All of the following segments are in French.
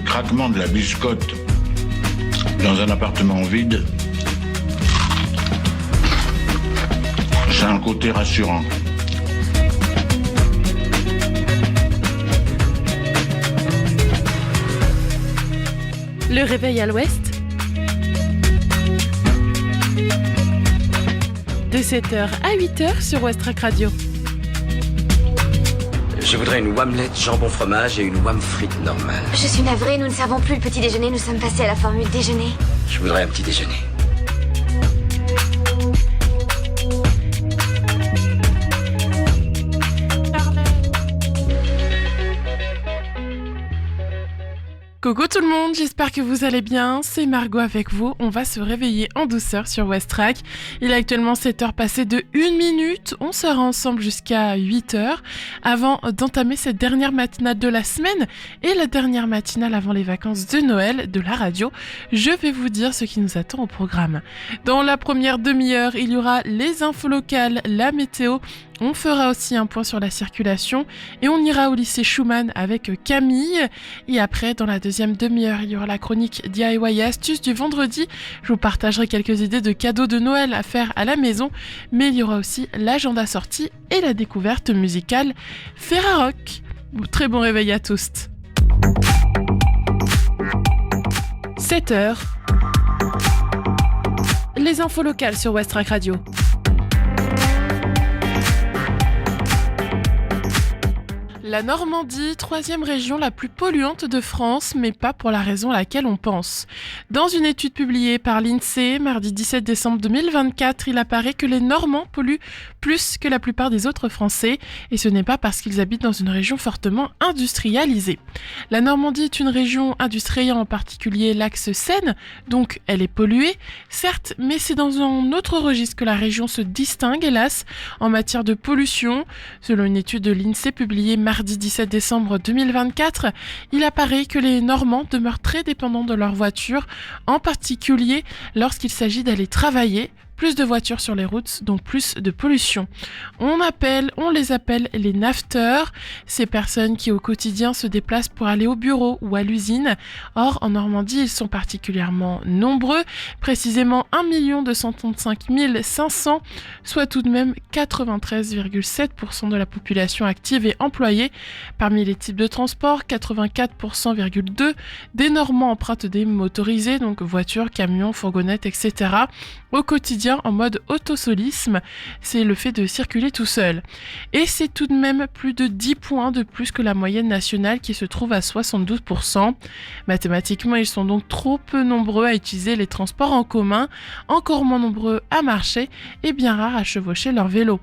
craquement de la biscotte dans un appartement vide, c'est un côté rassurant. Le réveil à l'ouest, de 7h à 8h sur Westrack Radio. Je voudrais une omelette jambon fromage et une omelette frite normale. Je suis navrée, nous ne servons plus le petit déjeuner, nous sommes passés à la formule déjeuner. Je voudrais un petit déjeuner. Coucou tout le monde, j'espère que vous allez bien, c'est Margot avec vous, on va se réveiller en douceur sur Westrack. Il est actuellement 7h passées de 1 minute, on sera ensemble jusqu'à 8h avant d'entamer cette dernière matinale de la semaine et la dernière matinale avant les vacances de Noël de la radio. Je vais vous dire ce qui nous attend au programme. Dans la première demi-heure, il y aura les infos locales, la météo. On fera aussi un point sur la circulation et on ira au lycée Schumann avec Camille. Et après, dans la deuxième demi-heure, il y aura la chronique DIY et astuces du vendredi. Je vous partagerai quelques idées de cadeaux de Noël à faire à la maison. Mais il y aura aussi l'agenda sortie et la découverte musicale Ferrarock. Très bon réveil à tous. 7h. Les infos locales sur Westrack Radio. La Normandie, troisième région la plus polluante de France, mais pas pour la raison à laquelle on pense. Dans une étude publiée par l'INSEE, mardi 17 décembre 2024, il apparaît que les Normands polluent plus que la plupart des autres Français, et ce n'est pas parce qu'ils habitent dans une région fortement industrialisée. La Normandie est une région industrielle, en particulier l'axe Seine, donc elle est polluée, certes, mais c'est dans un autre registre que la région se distingue, hélas, en matière de pollution. Selon une étude de l'INSEE publiée mardi 17 décembre 2024, il apparaît que les Normands demeurent très dépendants de leur voiture, en particulier lorsqu'il s'agit d'aller travailler. Plus de voitures sur les routes, donc plus de pollution. On les appelle les nafteurs, ces personnes qui au quotidien se déplacent pour aller au bureau ou à l'usine. Or, en Normandie, ils sont particulièrement nombreux, précisément 1 235 500, soit tout de même 93,7% de la population active et employée. Parmi les types de transport, 84,2% des Normands empruntent des motorisés, donc voitures, camions, fourgonnettes, etc. Au quotidien, en mode autosolisme, c'est le fait de circuler tout seul. Et c'est tout de même plus de 10 points de plus que la moyenne nationale qui se trouve à 72%. Mathématiquement, ils sont donc trop peu nombreux à utiliser les transports en commun, encore moins nombreux à marcher et bien rares à chevaucher leur vélo.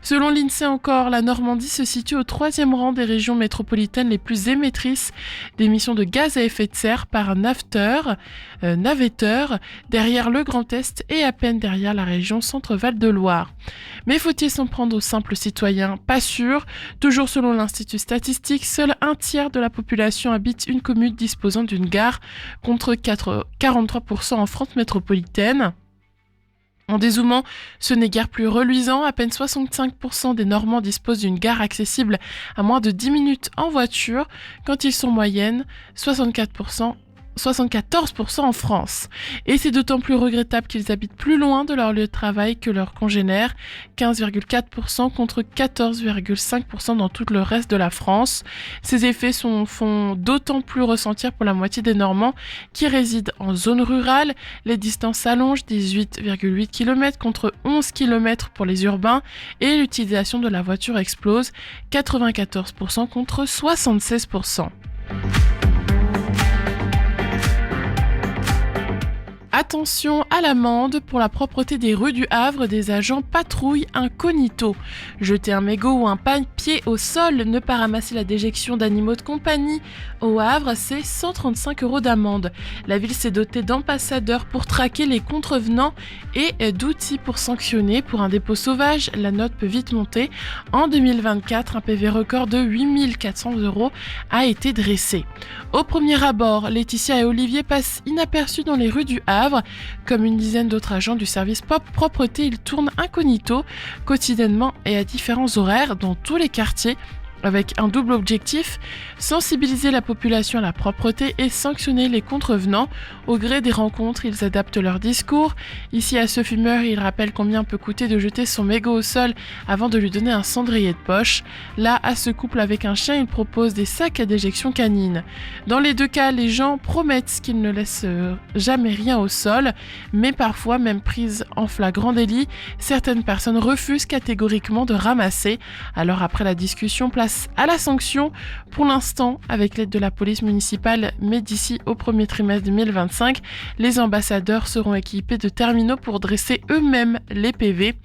Selon l'INSEE encore, la Normandie se situe au 3e rang des régions métropolitaines les plus émettrices d'émissions de gaz à effet de serre par navetteur, derrière le Grand Est et à peine derrière la région Centre-Val de Loire. Mais faut-il s'en prendre aux simples citoyens ? Pas sûr. Toujours selon l'Institut statistique, seul un tiers de la population habite une commune disposant d'une gare, contre 43% en France métropolitaine. En dézoomant, ce n'est guère plus reluisant, à peine 65% des Normands disposent d'une gare accessible à moins de 10 minutes en voiture, quand ils sont moyenne 74% en France. Et c'est d'autant plus regrettable qu'ils habitent plus loin de leur lieu de travail que leurs congénères, 15,4% contre 14,5% dans tout le reste de la France. Ces effets font d'autant plus ressentir pour la moitié des Normands qui résident en zone rurale. Les distances s'allongent, 18,8 km contre 11 km pour les urbains, et l'utilisation de la voiture explose, 94% contre 76%. Attention à l'amende pour la propreté des rues du Havre, des agents patrouillent incognito. Jeter un mégot ou un papier au sol, ne pas ramasser la déjection d'animaux de compagnie. Au Havre, c'est 135 € d'amende. La ville s'est dotée d'ambassadeurs pour traquer les contrevenants et d'outils pour sanctionner. Pour un dépôt sauvage, la note peut vite monter. En 2024, un PV record de 8 400 € a été dressé. Au premier abord, Laetitia et Olivier passent inaperçus dans les rues du Havre. Comme une dizaine d'autres agents du service propreté, ils tournent incognito quotidiennement et à différents horaires dans tous les quartiers avec un double objectif, sensibiliser la population à la propreté et sanctionner les contrevenants. Au gré des rencontres, ils adaptent leur discours. Ici, à ce fumeur, ils rappellent combien peut coûter de jeter son mégot au sol avant de lui donner un cendrier de poche. Là, à ce couple avec un chien, ils proposent des sacs à déjection canine. Dans les deux cas, les gens promettent qu'ils ne laissent jamais rien au sol, mais parfois, même prises en flagrant délit, certaines personnes refusent catégoriquement de ramasser. Alors après la discussion, place à la sanction, pour l'instant avec l'aide de la police municipale, mais d'ici au premier trimestre 2025, les ambassadeurs seront équipés de terminaux pour dresser eux-mêmes les PV.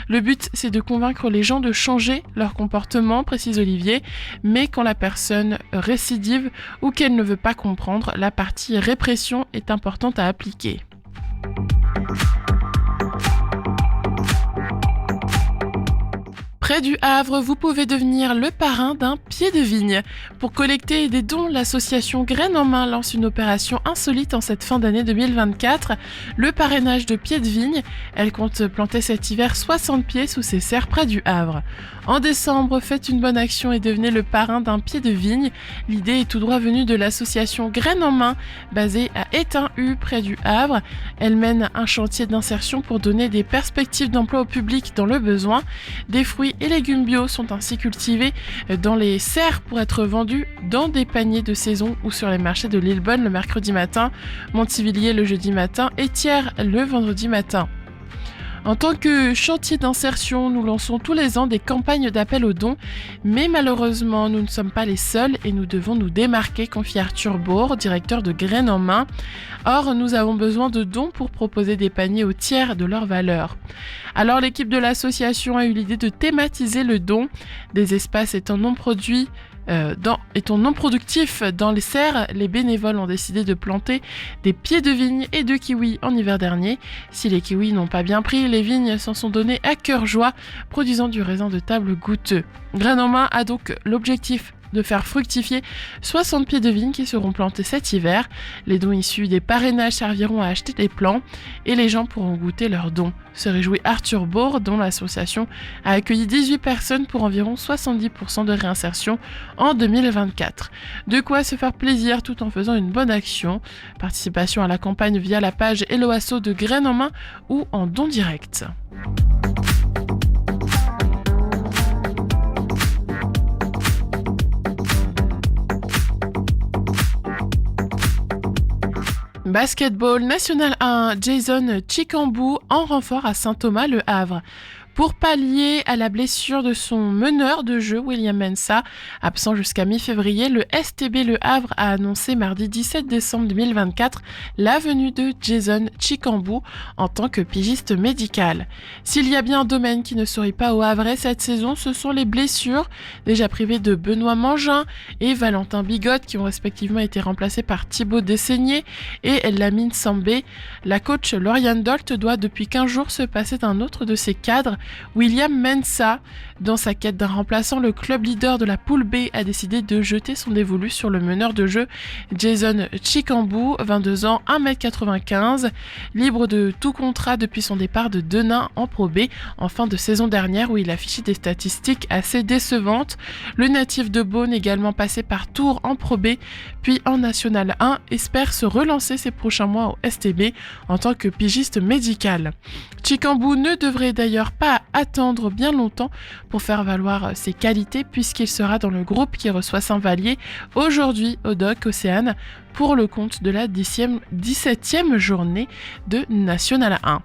Le but, c'est de convaincre les gens de changer leur comportement, précise Olivier, mais quand la personne récidive ou qu'elle ne veut pas comprendre, la partie répression est importante à appliquer. Près du Havre, vous pouvez devenir le parrain d'un pied de vigne. Pour collecter des dons, l'association Graines en Main lance une opération insolite en cette fin d'année 2024, le parrainage de pieds de vigne. Elle compte planter cet hiver 60 pieds sous ses serres près du Havre. En décembre, faites une bonne action et devenez le parrain d'un pied de vigne. L'idée est tout droit venue de l'association Graines en Main, basée à Étain-Hue, près du Havre. Elle mène un chantier d'insertion pour donner des perspectives d'emploi au public dans le besoin. Des fruits et légumes bio sont ainsi cultivés dans les serres pour être vendus dans des paniers de saison ou sur les marchés de Lillebonne le mercredi matin, Montivilliers le jeudi matin et Thiers le vendredi matin. En tant que chantier d'insertion, nous lançons tous les ans des campagnes d'appel aux dons, mais malheureusement, nous ne sommes pas les seuls et nous devons nous démarquer, confie Arthur Bourg, directeur de Graines en Main. Or, nous avons besoin de dons pour proposer des paniers au tiers de leur valeur. Alors, l'équipe de l'association a eu l'idée de thématiser le don, des espaces étant non productifs dans les serres, les bénévoles ont décidé de planter des pieds de vigne et de kiwis en hiver dernier. Si les kiwis n'ont pas bien pris, les vignes s'en sont données à cœur joie, produisant du raisin de table goûteux. Graines en Main a donc l'objectif de faire fructifier 60 pieds de vigne qui seront plantés cet hiver. Les dons issus des parrainages serviront à acheter des plants et les gens pourront goûter leurs dons. Se réjouit Arthur Bourg, dont l'association a accueilli 18 personnes pour environ 70% de réinsertion en 2024. De quoi se faire plaisir tout en faisant une bonne action. Participation à la campagne via la page Hello Asso de Graines en Main ou en don direct. Basketball National 1, Jason Chicambou en renfort à Saint-Thomas-le-Havre. Pour pallier à la blessure de son meneur de jeu, William Mensah, absent jusqu'à mi-février, le STB Le Havre a annoncé mardi 17 décembre 2024 la venue de Jason Chicambou en tant que pigiste médical. S'il y a bien un domaine qui ne sourit pas au Havrais cette saison, ce sont les blessures, déjà privés de Benoît Mangin et Valentin Bigotte qui ont respectivement été remplacés par Thibaut Dessaigné et Lamine Sambé. La coach Lauriane Dolt doit depuis 15 jours se passer d'un autre de ses cadres, William Mensah. Dans sa quête d'un remplaçant, le club leader de la poule B a décidé de jeter son dévolu sur le meneur de jeu Jason Chicambou, 22 ans, 1m95, libre de tout contrat depuis son départ de Denain en Pro B en fin de saison dernière où il affichait des statistiques assez décevantes. Le natif de Beaune, également passé par Tours en Pro B puis en National 1, espère se relancer ces prochains mois au STB en tant que pigiste médical. Chicambou ne devrait d'ailleurs pas attendre bien longtemps pour faire valoir ses qualités puisqu'il sera dans le groupe qui reçoit Saint-Vallier aujourd'hui au Dock Océane pour le compte de la 17e journée de National 1.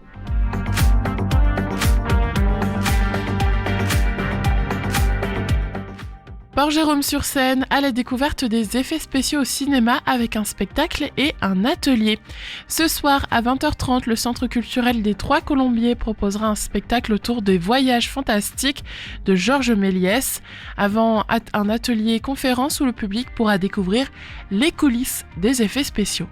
Port-Jérôme-sur-Seine à la découverte des effets spéciaux au cinéma avec un spectacle et un atelier. Ce soir à 20h30, le Centre culturel des Trois Colombiers proposera un spectacle autour des voyages fantastiques de Georges Méliès, avant un atelier conférence où le public pourra découvrir les coulisses des effets spéciaux.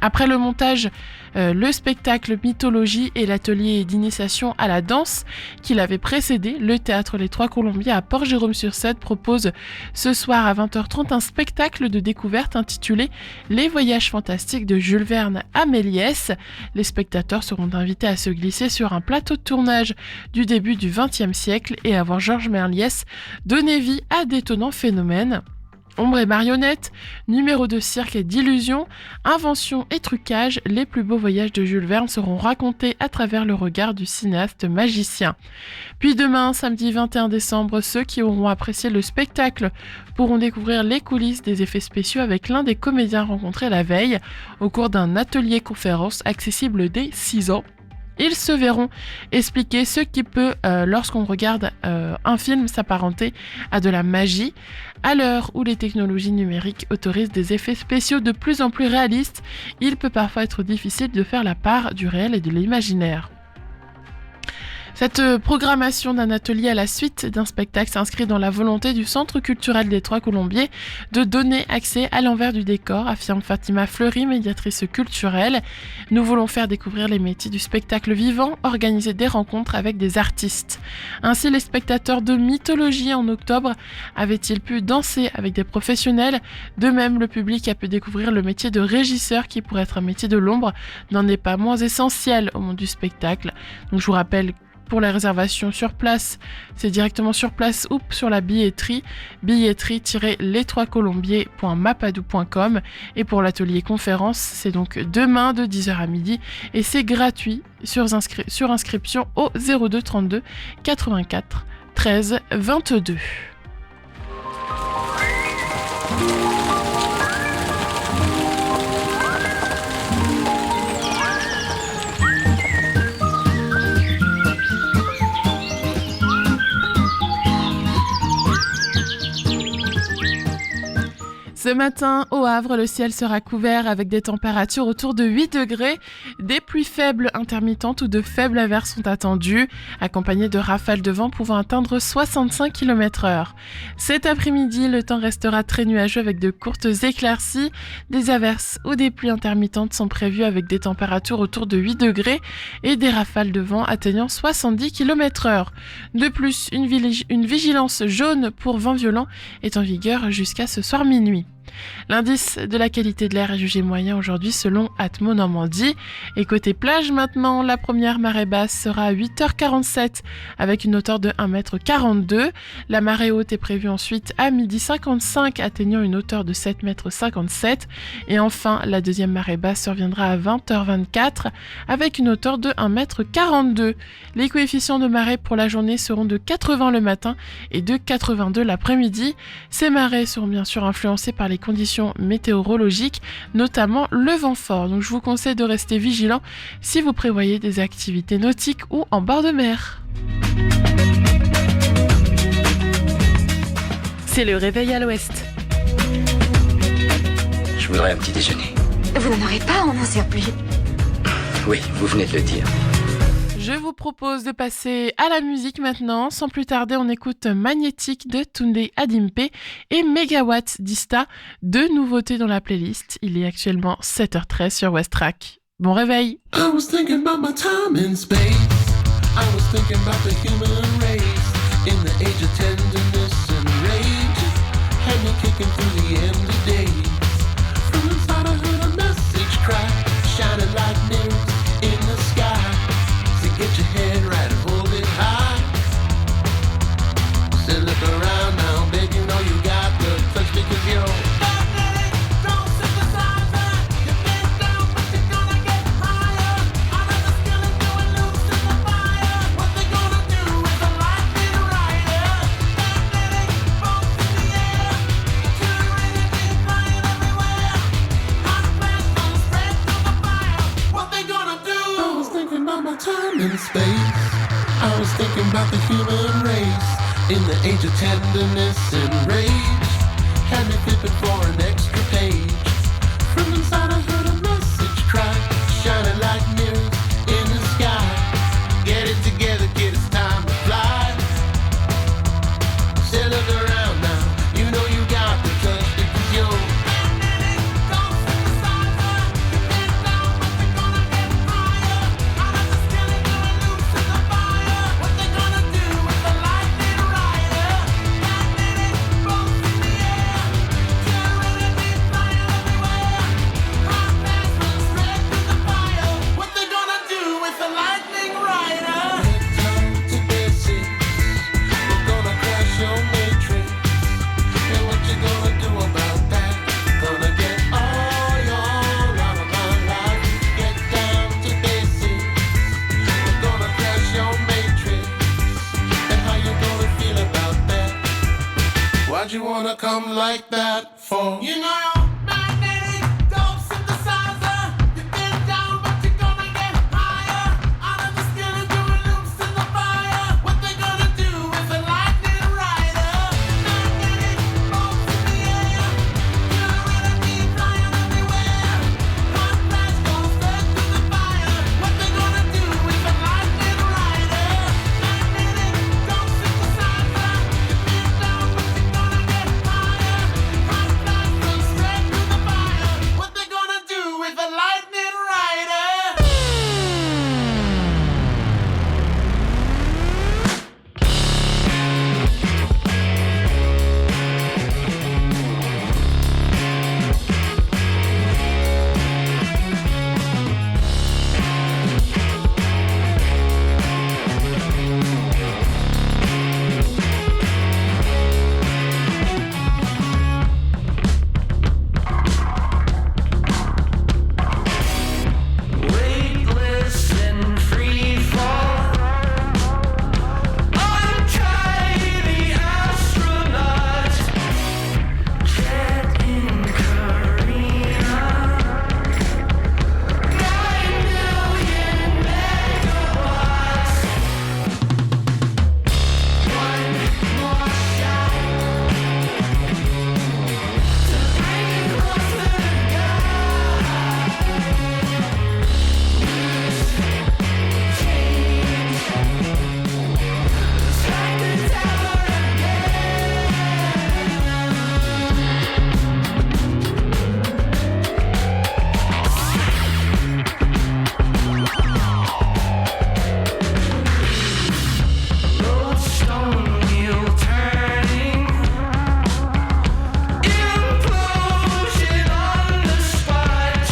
Après le montage, le spectacle Mythologie et l'atelier d'initiation à la danse qui l'avait précédé, le théâtre Les Trois Colombiers à Port-Jérôme-sur-Cèdre propose ce soir à 20h30 un spectacle de découverte intitulé Les Voyages fantastiques de Jules Verne à Méliès. Les spectateurs seront invités à se glisser sur un plateau de tournage du début du XXe siècle et à voir Georges Méliès donner vie à d'étonnants phénomènes. Ombre et marionnettes, numéros de cirque et d'illusions, inventions et trucages, les plus beaux voyages de Jules Verne seront racontés à travers le regard du cinéaste magicien. Puis demain, samedi 21 décembre, ceux qui auront apprécié le spectacle pourront découvrir les coulisses des effets spéciaux avec l'un des comédiens rencontrés la veille au cours d'un atelier conférence accessible dès 6 ans. Ils se verront expliquer ce qui peut, lorsqu'on regarde un film, s'apparenter à de la magie. À l'heure où les technologies numériques autorisent des effets spéciaux de plus en plus réalistes, il peut parfois être difficile de faire la part du réel et de l'imaginaire. Cette programmation d'un atelier à la suite d'un spectacle s'inscrit dans la volonté du Centre culturel des Trois Colombiers de donner accès à l'envers du décor, affirme Fatima Fleury, médiatrice culturelle. Nous voulons faire découvrir les métiers du spectacle vivant, organiser des rencontres avec des artistes. Ainsi, les spectateurs de Mythologie en octobre avaient-ils pu danser avec des professionnels. De même, le public a pu découvrir le métier de régisseur qui, pour être un métier de l'ombre, n'en est pas moins essentiel au monde du spectacle. Donc je vous rappelle pour les réservations sur place, c'est directement sur place ou sur la billetterie, billetterie-les3colombiers.mapadou.com. Et pour l'atelier conférence, c'est donc demain de 10h à midi et c'est gratuit sur inscription au 02 32 84 13 22. Ce matin, au Havre, le ciel sera couvert avec des températures autour de 8 degrés. Des pluies faibles intermittentes ou de faibles averses sont attendues, accompagnées de rafales de vent pouvant atteindre 65 km/h. Cet après-midi, le temps restera très nuageux avec de courtes éclaircies. Des averses ou des pluies intermittentes sont prévues avec des températures autour de 8 degrés et des rafales de vent atteignant 70 km/h. De plus, une vigilance jaune pour vent violent est en vigueur jusqu'à ce soir minuit. L'indice de la qualité de l'air est jugé moyen aujourd'hui selon Atmo Normandie. Et côté plage maintenant, la première marée basse sera à 8h47 avec une hauteur de 1m42. La marée haute est prévue ensuite à 12h55 atteignant une hauteur de 7m57. Et enfin, la deuxième marée basse surviendra à 20h24 avec une hauteur de 1m42. Les coefficients de marée pour la journée seront de 80 le matin et de 82 l'après-midi. Ces marées seront bien sûr influencées par les conditions météorologiques, notamment le vent fort. Donc je vous conseille de rester vigilant si vous prévoyez des activités nautiques ou en bord de mer. C'est le réveil à l'ouest. Je voudrais un petit déjeuner. Vous n'en aurez pas en un surplus. Oui, vous venez de le dire. Je vous propose de passer à la musique maintenant. Sans plus tarder, on écoute Magnétique de Tunde Adimpe et Megawatt d'Ista. Deux nouveautés dans la playlist. Il est actuellement 7h13 sur Westrack. Bon réveil. I was thinking about my time in space. I was thinking about the human race. In the age of tenderness and rage. Had me kicking through the empty days. From inside I heard a message cry. Shining like mirrors in the sky. Get your head right and hold it high. Say look around now, baby, you know you got the touch because you're magnetic. Don't synthesize that. You've been down, but you're gonna get higher. I know the skill is going loose in the fire. What they gonna do is a lightning rider. Magnetic, both in the air. Pure energy flying everywhere. Hot blast gonna spread through the fire. What they gonna do? I was thinking about my time in space. I was thinking about the human race. In the age of tenderness and rage. Had me flipping for an extra page. From inside I heard a message cry. Shining like mirrors in the sky. Get it together, kid, it's time to fly. Say look around now. You know you got the touch because you're magnetic. Don't synthesize that. You've been with a lightning rider. Head down to basics. We're gonna crash your matrix. And what you gonna do about that? Gonna get all your out of my life. Get down to basics. We're gonna crash your matrix. And how you gonna feel about that? Why'd you wanna come like that for? You know you're magnetic dope synthesizer. You've been down, but you're gonna get higher. Out of the skin and doing loops in the fire. What they gonna do with a lightning rider? Magnetic bolts in the air. You're gonna be flying everywhere. Hot flash goes straight through the fire. What they gonna do with a lightning rider? Magnetic dope synthesizer. You've been down, but you're gonna get higher. Hot flash goes straight through the fire. What they gonna do with a lightning rider? Weightless and free fall. I'm tiny astronaut. Jet in Korea. 9 million megawatts. One more shot to bring you closer to Stone wheel turning, implosion on the spot,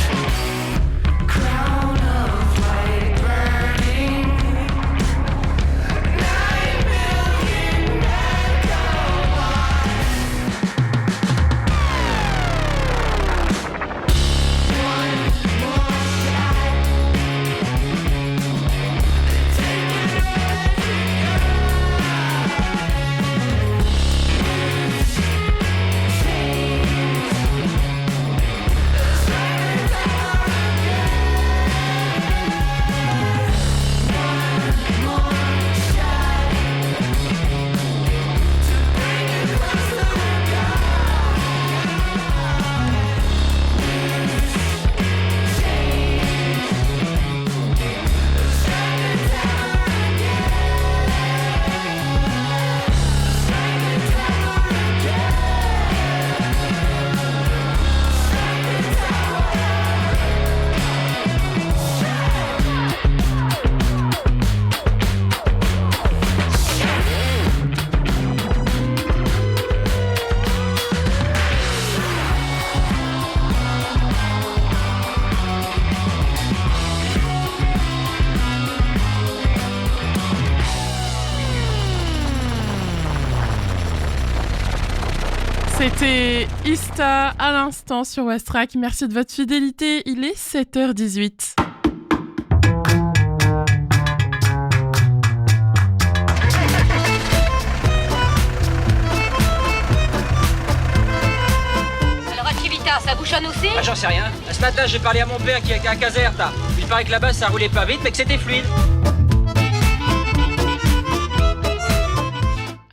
crown of light burning, 9 million megawatts. One more shot, take it C'était Ista à l'instant sur Westrack. Merci de votre fidélité. Il est 7h18. Alors à Civita, ça bouchonne aussi? Ah, j'en sais rien. Ce matin, j'ai parlé à mon père qui était à Caserta. Il paraît que là-bas, ça roulait pas vite, mais que c'était fluide.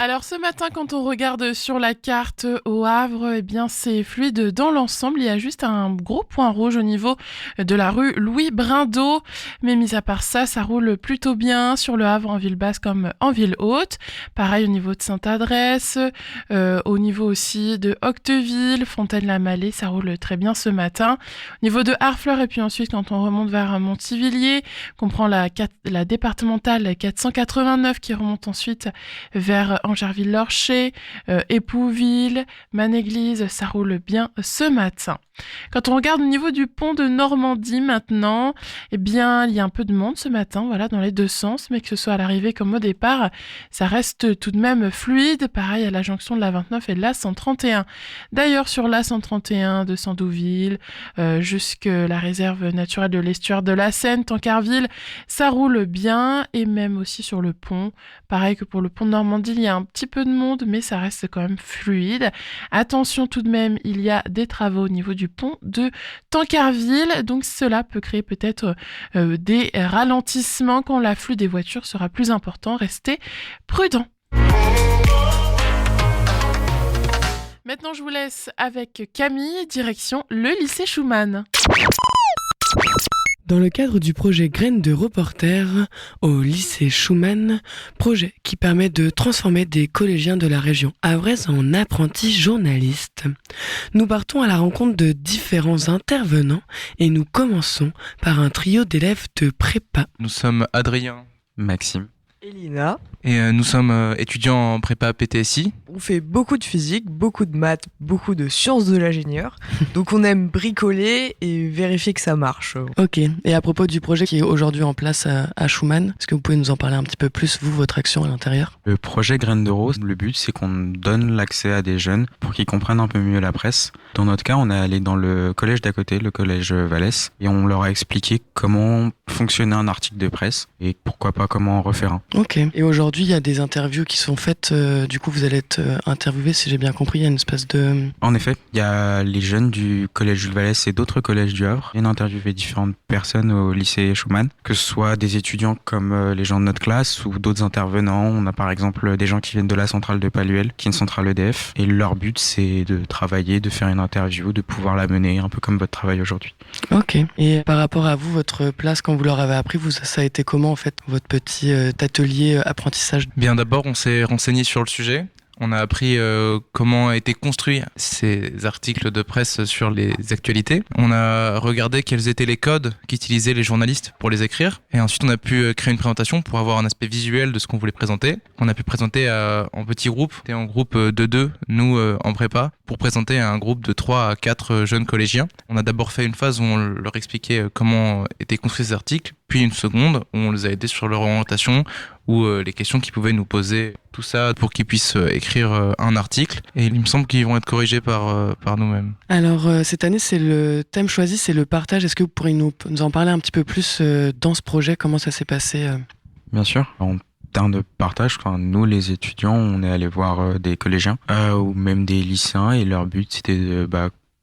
Alors ce matin, quand on regarde sur la carte au Havre, eh bien c'est fluide dans l'ensemble. Il y a juste un gros point rouge au niveau de la rue Louis Brindeau. Mais mis à part ça, ça roule plutôt bien sur le Havre en ville basse comme en ville haute. Pareil au niveau de Sainte-Adresse, au niveau aussi de Octeville, Fontaine-la-Mallée, ça roule très bien ce matin. Au niveau de Harfleur et puis ensuite quand on remonte vers Montivilliers, qu'on prend la départementale 489 qui remonte ensuite vers Angerville-Lorcher, Épouville, Manéglise, ça roule bien ce matin. Quand on regarde au niveau du pont de Normandie maintenant, eh bien, il y a un peu de monde ce matin, voilà, dans les deux sens, mais que ce soit à l'arrivée comme au départ, ça reste tout de même fluide. Pareil à la jonction de la 29 et de la 131. D'ailleurs, sur la 131 de Sandouville, jusque la réserve naturelle de l'estuaire de la Seine, Tancarville, ça roule bien, et même aussi sur le pont. Pareil que pour le pont de Normandie, il y a un petit peu de monde, mais ça reste quand même fluide. Attention tout de même, il y a des travaux au niveau du pont de Tancarville, donc cela peut créer peut-être des ralentissements quand l'afflux des voitures sera plus important. Restez prudents. Maintenant, je vous laisse avec Camille, direction le lycée Schumann. Dans le cadre du projet Graines de reporter au lycée Schumann, projet qui permet de transformer des collégiens de la région havraise en apprentis journalistes. Nous partons à la rencontre de différents intervenants et nous commençons par un trio d'élèves de prépa. Nous sommes Adrien, Maxime. Elina. et nous sommes étudiants en prépa PTSI. On fait beaucoup de physique, beaucoup de maths, beaucoup de sciences de l'ingénieur. Donc on aime bricoler et vérifier que ça marche. Ok, et à propos du projet qui est aujourd'hui en place à Schumann, est-ce que vous pouvez nous en parler un petit peu plus, vous, votre action à l'intérieur ? Le projet Graines de Rose, le but c'est qu'on donne l'accès à des jeunes pour qu'ils comprennent un peu mieux la presse. Dans notre cas, on est allé dans le collège d'à côté, le collège Vallès, et on leur a expliqué comment fonctionnait un article de presse et pourquoi pas comment en refaire un. Ok, et aujourd'hui il y a des interviews qui sont faites, du coup vous allez être interviewé, si j'ai bien compris, il y a une espèce de... En effet, il y a les jeunes du collège Jules Vallès et d'autres collèges du Havre. On a interviewé différentes personnes au lycée Schumann, que ce soit des étudiants comme les gens de notre classe ou d'autres intervenants. On a par exemple des gens qui viennent de la centrale de Paluel, qui est une centrale EDF, et leur but c'est de travailler, de faire une interview, de pouvoir la mener, un peu comme votre travail aujourd'hui. Ok, et par rapport à vous, votre place quand vous leur avez appris, vous, ça a été comment en fait, votre petit atelier apprentissage ? Bien, d'abord, on s'est renseigné sur le sujet. On a appris comment étaient construits ces articles de presse sur les actualités. On a regardé quels étaient les codes qu'utilisaient les journalistes pour les écrire. Et ensuite, on a pu créer une présentation pour avoir un aspect visuel de ce qu'on voulait présenter. On a pu présenter en petits groupes, et en groupe de 2, nous en prépa, pour présenter à un groupe de 3 à 4 jeunes collégiens. On a d'abord fait une phase où on leur expliquait comment étaient construits ces articles, puis une seconde où on les a aidés sur leur orientation, ou les questions qu'ils pouvaient nous poser, tout ça pour qu'ils puissent écrire un article. Et il me semble qu'ils vont être corrigés par nous-mêmes. Alors cette année, c'est le thème choisi, c'est le partage. Est-ce que vous pourriez nous en parler un petit peu plus dans ce projet ? Comment ça s'est passé ? Bien sûr. En termes de partage, nous les étudiants, on est allé voir des collégiens ou même des lycéens, et leur but c'était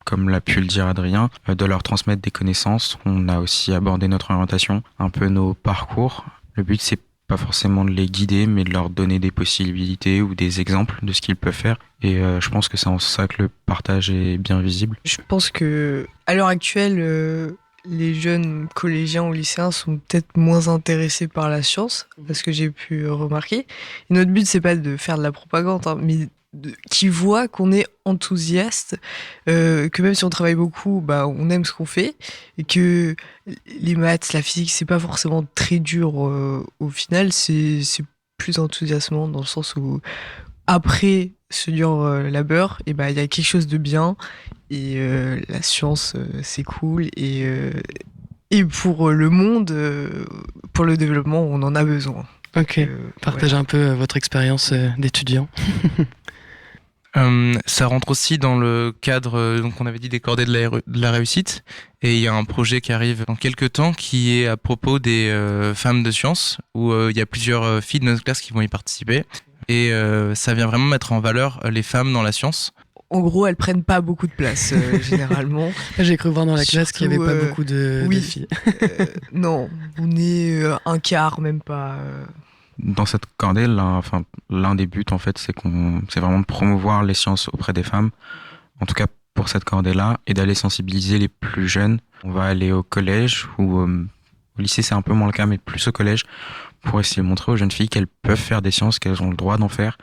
comme l'a pu le dire Adrien, de leur transmettre des connaissances. On a aussi abordé notre orientation, un peu nos parcours. Le but c'est pas forcément de les guider, mais de leur donner des possibilités ou des exemples de ce qu'ils peuvent faire. Et je pense que c'est en ça que le partage est bien visible. Je pense que à l'heure actuelle, les jeunes collégiens ou lycéens sont peut-être moins intéressés par la science, parce que j'ai pu remarquer. Et notre but, c'est pas de faire de la propagande, mais qui voient qu'on est enthousiaste, que même si on travaille beaucoup, on aime ce qu'on fait, et que les maths, la physique, c'est pas forcément très dur au final, c'est plus enthousiasmant dans le sens où après ce dur labeur, il y a quelque chose de bien, et la science, c'est cool, et pour le monde, pour le développement, on en a besoin. Ok, partagez un peu votre expérience d'étudiant. Ça rentre aussi dans le cadre, donc on avait dit des cordées de la réussite, et il y a un projet qui arrive dans quelques temps qui est à propos des femmes de sciences, où il y a plusieurs filles de notre classe qui vont y participer, et ça vient vraiment mettre en valeur les femmes dans la science. En gros, elles prennent pas beaucoup de place, généralement. J'ai cru voir dans la classe qu'il n'y avait pas beaucoup de filles. Non, on est un quart, même pas... Dans cette cordée, l'un des buts, en fait, c'est vraiment de promouvoir les sciences auprès des femmes. En tout cas, pour cette cordée-là, et d'aller sensibiliser les plus jeunes. On va aller au collège, ou au lycée, c'est un peu moins le cas, mais plus au collège, pour essayer de montrer aux jeunes filles qu'elles peuvent faire des sciences, qu'elles ont le droit d'en faire,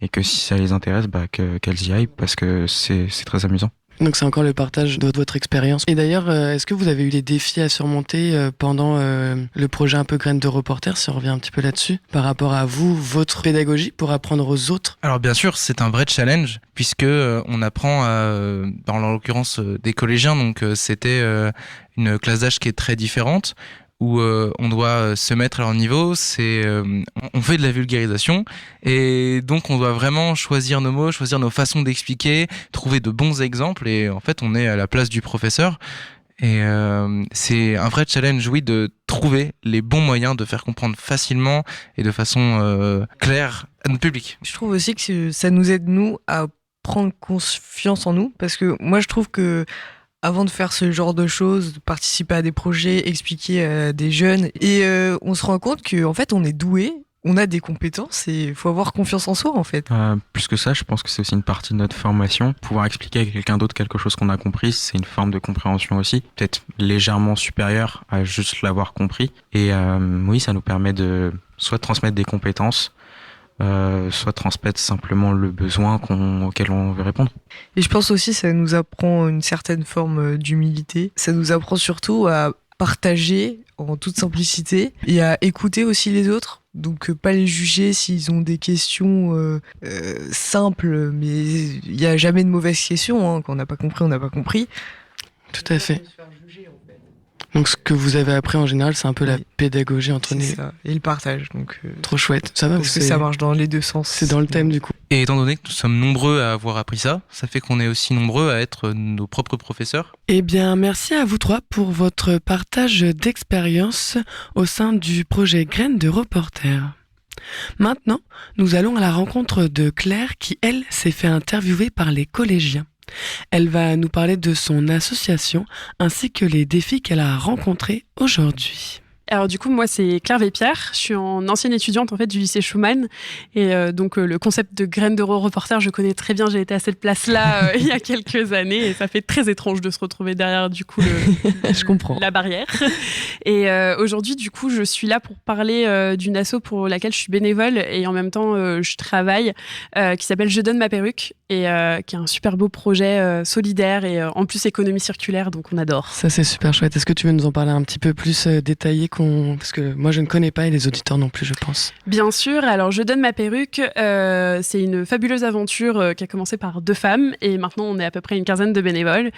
et que si ça les intéresse, qu'elles y aillent, parce que c'est très amusant. Donc c'est encore le partage de votre expérience. Et d'ailleurs, est-ce que vous avez eu des défis à surmonter pendant le projet un peu Graines de reporter, si on revient un petit peu là-dessus, par rapport à vous, votre pédagogie pour apprendre aux autres? Alors bien sûr, c'est un vrai challenge puisque on apprend dans l'occurrence des collégiens, donc c'était une classe d'âge qui est très différente où on doit se mettre à leur niveau. On fait de la vulgarisation et donc on doit vraiment choisir nos mots, choisir nos façons d'expliquer, trouver de bons exemples et en fait on est à la place du professeur. Et c'est un vrai challenge, oui, de trouver les bons moyens de faire comprendre facilement et de façon claire à notre public. Je trouve aussi que ça nous aide, nous, à prendre confiance en nous, parce que moi, je trouve que avant de faire ce genre de choses, de participer à des projets, expliquer à des jeunes, et on se rend compte qu'en fait, on est doué, on a des compétences et il faut avoir confiance en soi, en fait. Plus que ça, je pense que c'est aussi une partie de notre formation. Pouvoir expliquer à quelqu'un d'autre quelque chose qu'on a compris, c'est une forme de compréhension aussi, peut-être légèrement supérieure à juste l'avoir compris. Et oui, ça nous permet de soit transmettre des compétences, soit transmettre simplement le besoin auquel on veut répondre. Et je pense aussi que ça nous apprend une certaine forme d'humilité. Ça nous apprend surtout à partager en toute simplicité et à écouter aussi les autres. Donc pas les juger s'ils ont des questions simples, mais il n'y a jamais de mauvaises questions. Hein. Quand on n'a pas compris, on n'a pas compris. Tout à fait. Donc ce que vous avez appris en général, c'est un peu la pédagogie entre nous. Et le partage. Donc, trop chouette. Ça va, parce que ça marche dans les deux sens. C'est dans le thème du coup. Et étant donné que nous sommes nombreux à avoir appris ça, ça fait qu'on est aussi nombreux à être nos propres professeurs. Eh bien, merci à vous trois pour votre partage d'expérience au sein du projet Graines de reporter. Maintenant, nous allons à la rencontre de Claire qui, elle, s'est fait interviewer par les collégiens. Elle va nous parler de son association ainsi que les défis qu'elle a rencontrés aujourd'hui. Alors du coup, moi, c'est Claire Vépierre. Je suis en ancienne étudiante en fait du lycée Schumann. Et donc, le concept de Graines de reporter, je connais très bien. J'ai été à cette place-là il y a quelques années. Et ça fait très étrange de se retrouver derrière, du coup, je comprends. La barrière. Et aujourd'hui, du coup, je suis là pour parler d'une asso pour laquelle je suis bénévole. Et en même temps, je travaille, qui s'appelle Je donne ma perruque. Et qui est un super beau projet solidaire et en plus économie circulaire. Donc, on adore. Ça, c'est super chouette. Est-ce que tu veux nous en parler un petit peu plus détaillé parce que moi je ne connais pas et les auditeurs non plus, je pense. Bien sûr, alors Je donne ma perruque, c'est une fabuleuse aventure qui a commencé par 2 femmes et maintenant on est à peu près une quinzaine de bénévoles.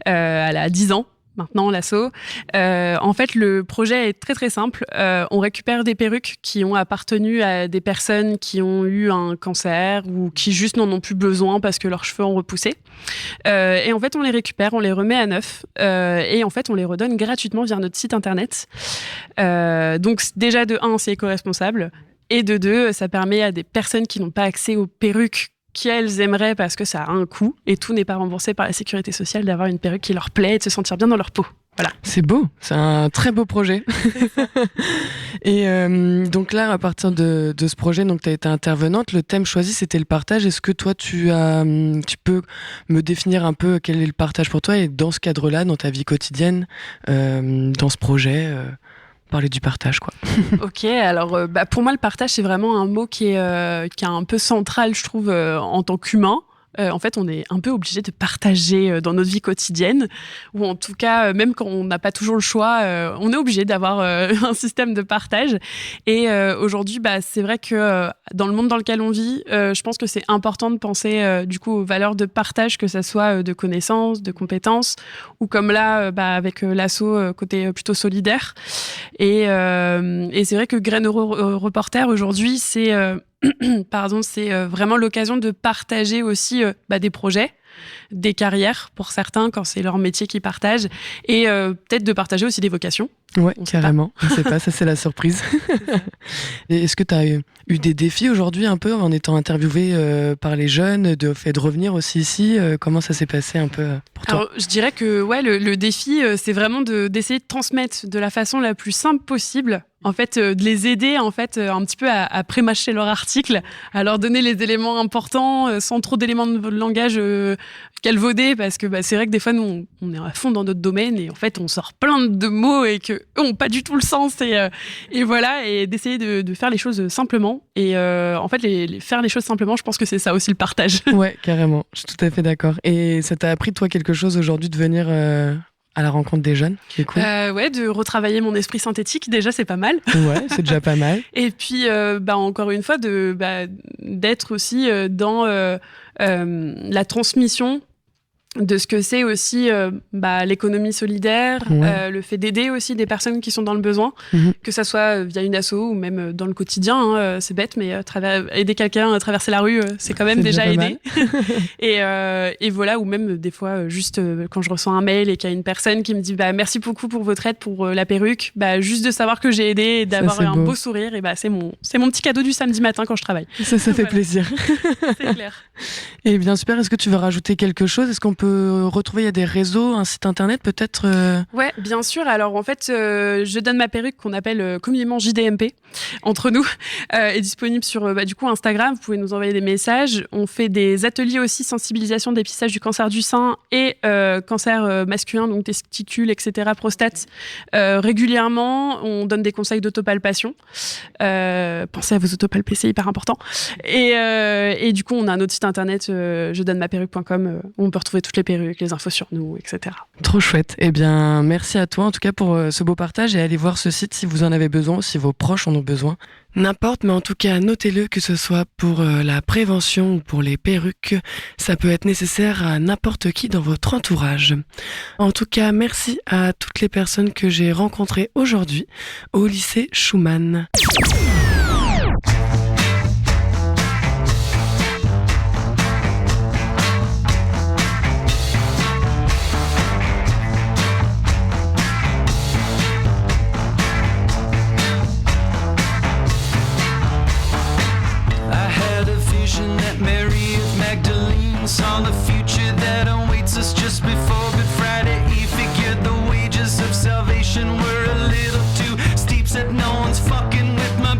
Elle a 10 ans. Maintenant, l'asso. En fait, le projet est très très simple. On récupère des perruques qui ont appartenu à des personnes qui ont eu un cancer ou qui juste n'en ont plus besoin parce que leurs cheveux ont repoussé. Et en fait, on les récupère, on les remet à neuf et en fait, on les redonne gratuitement via notre site internet. Donc déjà, de 1, c'est éco-responsable et de 2, ça permet à des personnes qui n'ont pas accès aux perruques qu'elles aimeraient parce que ça a un coût et tout n'est pas remboursé par la sécurité sociale d'avoir une perruque qui leur plaît et de se sentir bien dans leur peau. Voilà. C'est beau, c'est un très beau projet. Et donc là, à partir de ce projet, donc tu as été intervenante, le thème choisi c'était le partage. Est-ce que toi tu peux me définir un peu quel est le partage pour toi et dans ce cadre-là, dans ta vie quotidienne, dans ce projet parler du partage, quoi. Ok, alors pour moi, le partage, c'est vraiment un mot qui est un peu central, je trouve, en tant qu'humain. En fait, on est un peu obligé de partager dans notre vie quotidienne, ou en tout cas, même quand on n'a pas toujours le choix, on est obligé d'avoir un système de partage. Et aujourd'hui, c'est vrai que dans le monde dans lequel on vit, je pense que c'est important de penser du coup aux valeurs de partage, que ça soit de connaissances, de compétences, ou comme là, avec l'asso côté plutôt solidaire. Et c'est vrai que Graines reporter aujourd'hui, c'est c'est vraiment l'occasion de partager aussi des projets, des carrières pour certains quand c'est leur métier qu'ils partagent et peut-être de partager aussi des vocations. Ouais, carrément. On ne sait pas, ça c'est la surprise. Et est-ce que tu as eu des défis aujourd'hui un peu en étant interviewé par les jeunes, de fait de revenir aussi ici comment ça s'est passé un peu pour toi? Alors, je dirais que le défi, c'est vraiment d'essayer de transmettre de la façon la plus simple possible. En fait, de les aider un petit peu à prémâcher leur article, à leur donner les éléments importants sans trop d'éléments de langage galvaudés, parce que c'est vrai que des fois nous on est à fond dans notre domaine et en fait on sort plein de mots et que eux ont pas du tout le sens et voilà, et d'essayer de faire les choses simplement. Et en fait, faire les choses simplement, je pense que c'est ça aussi le partage. Ouais, carrément. Je suis tout à fait d'accord. Et ça t'a appris, toi, quelque chose aujourd'hui de venir à la rencontre des jeunes, qui est cool. Ouais, de retravailler mon esprit synthétique, déjà, c'est pas mal. Ouais, c'est déjà pas mal. Et puis, encore une fois, d'être aussi dans la transmission de ce que c'est aussi l'économie solidaire, Ouais. le fait d'aider aussi des personnes qui sont dans le besoin, que ça soit via une asso ou même dans le quotidien, hein, c'est bête, mais aider quelqu'un à traverser la rue, c'est quand même C'est déjà déjà pas aider. et voilà, ou même des fois, juste quand je reçois un mail et qu'il y a une personne qui me dit merci beaucoup pour votre aide pour la perruque, juste de savoir que j'ai aidé et d'avoir c'est un beau. beau sourire, et c'est mon petit cadeau du samedi matin quand je travaille. Ça fait Voilà. plaisir. C'est clair. Et bien super, est-ce que tu veux rajouter quelque chose? Est-ce qu'on peut retrouver, il y a des réseaux, un site internet peut-être Ouais, bien sûr. Alors en fait, Je donne ma perruque, qu'on appelle communément JDMP entre nous, est disponible sur du coup Instagram. Vous pouvez nous envoyer des messages. On fait des ateliers aussi sensibilisation, dépistage du cancer du sein et cancer masculin, donc testicules, etc., prostate. Régulièrement, on donne des conseils d'autopalpation. Pensez à vous autopalper, c'est hyper important. Et du coup, on a un autre site internet, je donne ma perruque.com, où on peut retrouver toutes les perruques, les infos sur nous, etc. Trop chouette. Eh bien, merci à toi en tout cas pour ce beau partage et allez voir ce site si vous en avez besoin ou si vos proches en ont besoin. N'importe, mais en tout cas, notez-le, que ce soit pour la prévention ou pour les perruques, ça peut être nécessaire à n'importe qui dans votre entourage. En tout cas, merci à toutes les personnes que j'ai rencontrées aujourd'hui au lycée Schumann. I had a vision that Mary of Magdalene saw the future that awaits us just before Good Friday Eve. Figured the wages of salvation were a little too steep. Said no one's fucking with my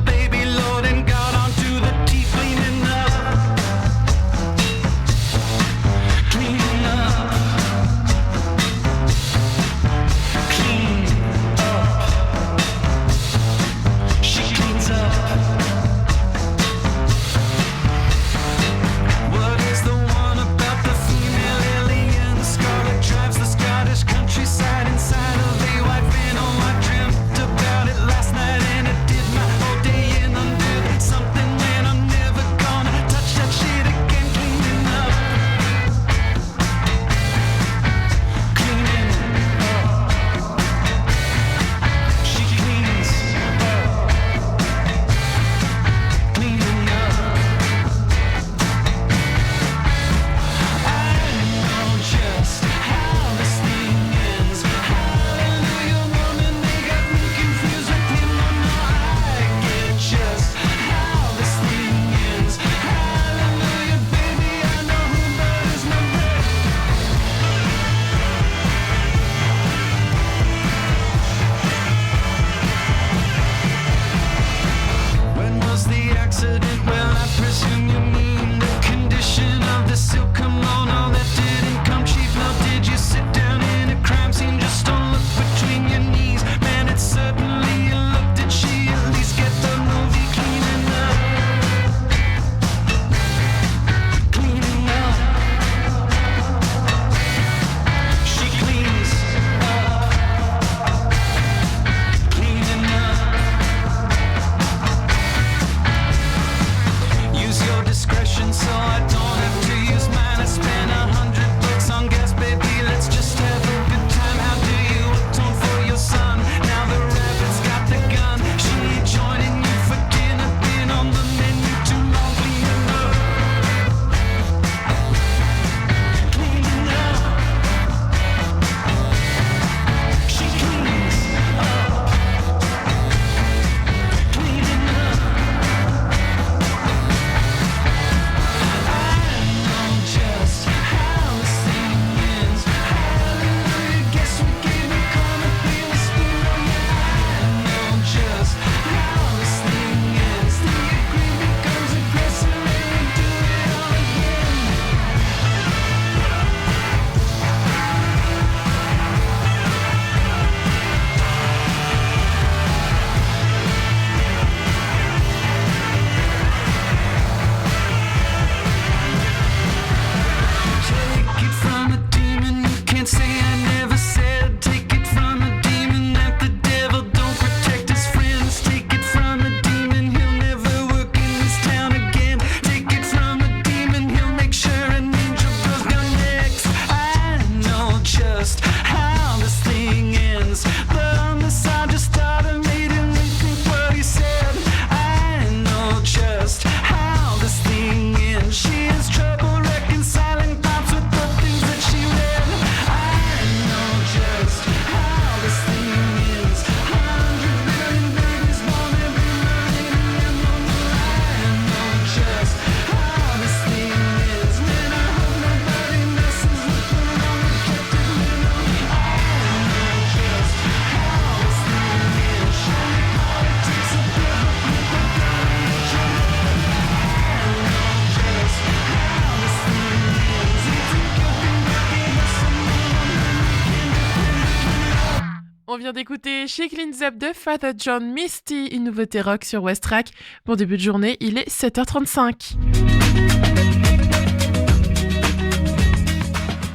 vient d'écouter She Cleans Up de Father John Misty, une nouveauté rock sur West Track. Bon début de journée, il est 7h35.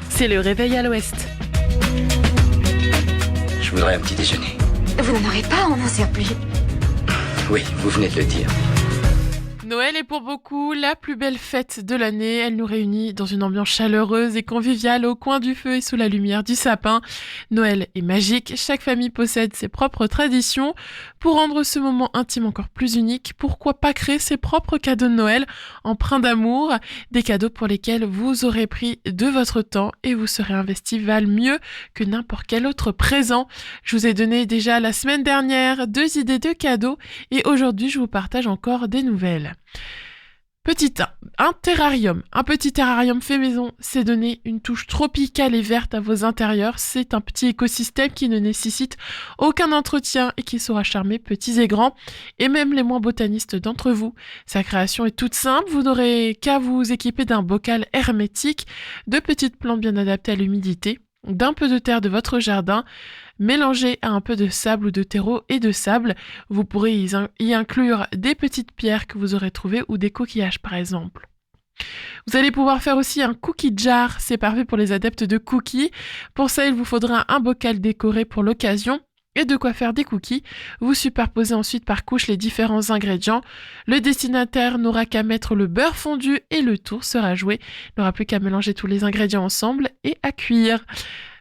C'est le réveil à l'ouest. Je voudrais un petit déjeuner. Vous n'en aurez pas en un surplus. Oui, vous venez de le dire. Noël est pour beaucoup la plus belle fête de l'année. Elle nous réunit dans une ambiance chaleureuse et conviviale au coin du feu et sous la lumière du sapin. Noël est magique, chaque famille possède ses propres traditions. Pour rendre ce moment intime encore plus unique, pourquoi pas créer ses propres cadeaux de Noël empreints d'amour, des cadeaux pour lesquels vous aurez pris de votre temps et vous serez investi valent mieux que n'importe quel autre présent. Je vous ai donné déjà la semaine dernière 2 idées de cadeaux et aujourd'hui je vous partage encore des nouvelles. Petit 1, un terrarium. Un petit terrarium fait maison, c'est donner une touche tropicale et verte à vos intérieurs. C'est un petit écosystème qui ne nécessite aucun entretien et qui saura charmer petits et grands, et même les moins botanistes d'entre vous. Sa création est toute simple, vous n'aurez qu'à vous équiper d'un bocal hermétique, de petites plantes bien adaptées à l'humidité, d'un peu de terre de votre jardin, mélangé à un peu de sable ou de terreau et de sable. Vous pourrez y inclure des petites pierres que vous aurez trouvées ou des coquillages par exemple. Vous allez pouvoir faire aussi un cookie jar, c'est parfait pour les adeptes de cookies. Pour ça, il vous faudra un bocal décoré pour l'occasion et de quoi faire des cookies. Vous superposez ensuite par couche les différents ingrédients. Le destinataire n'aura qu'à mettre le beurre fondu et le tour sera joué. Il n'aura plus qu'à mélanger tous les ingrédients ensemble et à cuire.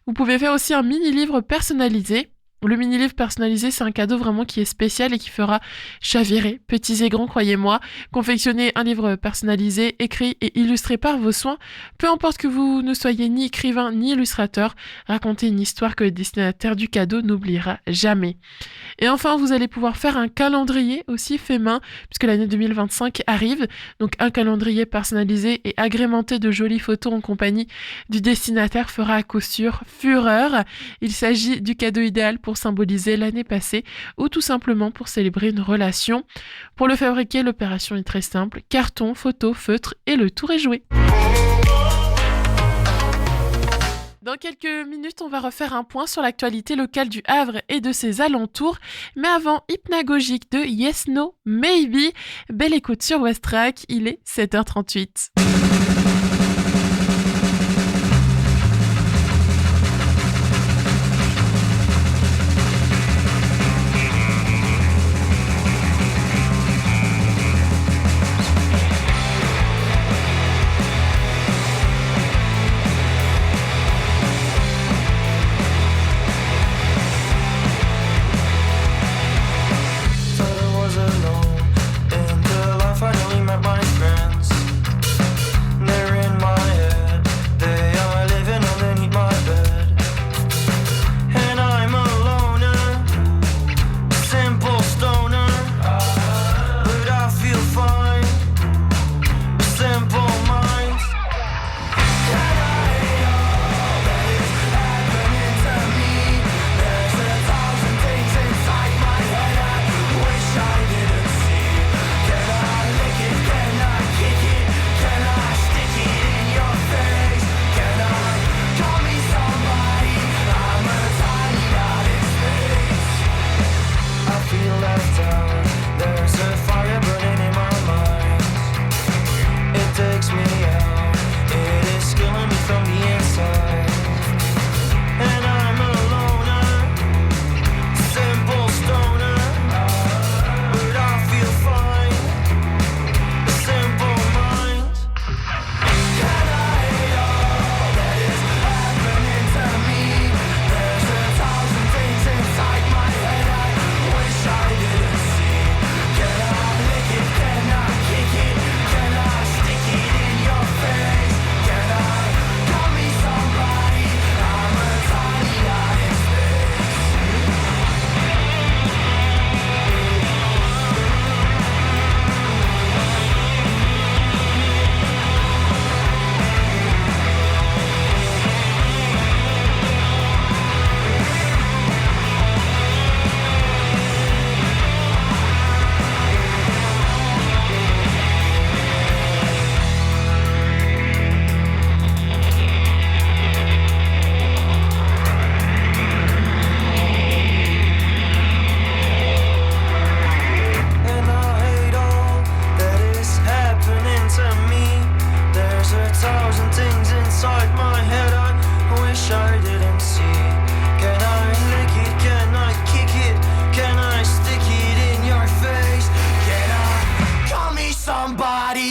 Vous pouvez faire aussi un mini-livre personnalisé. Le mini-livre personnalisé, c'est un cadeau vraiment qui est spécial et qui fera chavirer petits et grands, croyez-moi. Confectionnez un livre personnalisé, écrit et illustré par vos soins. Peu importe que vous ne soyez ni écrivain ni illustrateur, racontez une histoire que le destinataire du cadeau n'oubliera jamais. Et enfin, vous allez pouvoir faire un calendrier aussi fait main, puisque l'année 2025 arrive. Donc un calendrier personnalisé et agrémenté de jolies photos en compagnie du destinataire fera à coup sûr fureur. Il s'agit du cadeau idéal pour symboliser l'année passée ou tout simplement pour célébrer une relation. Pour le fabriquer, l'opération est très simple. Carton, photo, feutre et le tour est joué. Dans quelques minutes, on va refaire un point sur l'actualité locale du Havre et de ses alentours. Mais avant, Hypnagogique de Yes No Maybe. Belle écoute sur West Track, il est 7h38. Thought I was alone until I finally met my friends.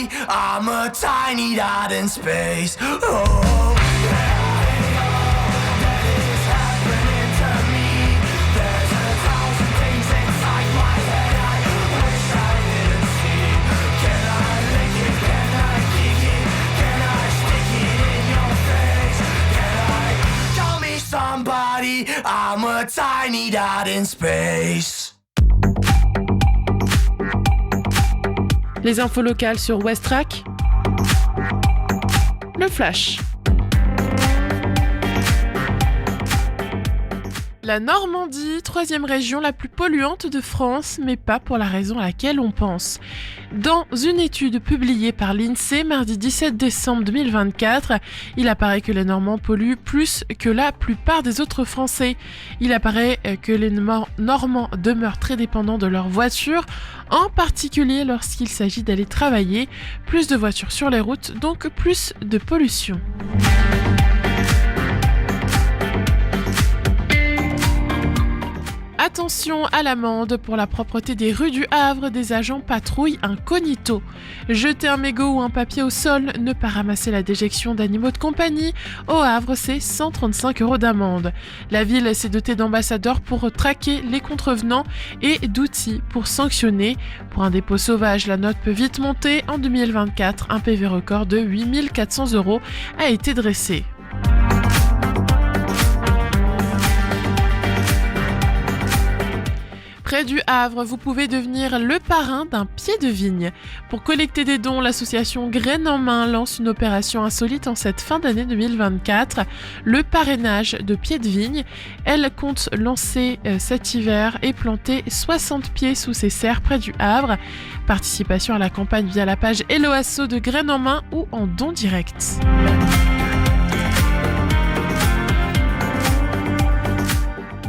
somebody. I'm a tiny dot in space. Oh. Somebody, I'm a tiny dot in space. Les infos locales sur Westrack. Le flash. La Normandie, troisième région la plus polluante de France, mais pas pour la raison à laquelle on pense. Dans une étude publiée par l'INSEE mardi 17 décembre 2024, il apparaît que les Normands polluent plus que la plupart des autres Français. Il apparaît que les Normands demeurent très dépendants de leur voiture, en particulier lorsqu'il s'agit d'aller travailler. Plus de voitures sur les routes, donc plus de pollution. Attention à l'amende pour la propreté des rues du Havre, des agents patrouillent incognito. Jeter un mégot ou un papier au sol, ne pas ramasser la déjection d'animaux de compagnie, au Havre c'est 135 € d'amende. La ville s'est dotée d'ambassadeurs pour traquer les contrevenants et d'outils pour sanctionner. Pour un dépôt sauvage, la note peut vite monter. En 2024, un PV record de 8 400 € a été dressé. Près du Havre, vous pouvez devenir le parrain d'un pied de vigne. Pour collecter des dons, l'association Graines en Main lance une opération insolite en cette fin d'année 2024, le parrainage de pieds de vigne. Elle compte lancer cet hiver et planter 60 pieds sous ses serres près du Havre. Participation à la campagne via la page Hello Asso de Graines en Main ou en don direct.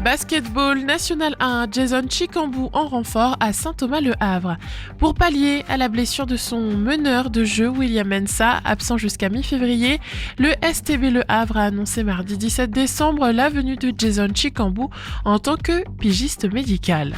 Basketball National 1, Jason Chicambou en renfort à Saint-Thomas-le-Havre. Pour pallier à la blessure de son meneur de jeu William Mensah, absent jusqu'à mi-février, le STB Le Havre a annoncé mardi 17 décembre la venue de Jason Chicambou en tant que pigiste médical.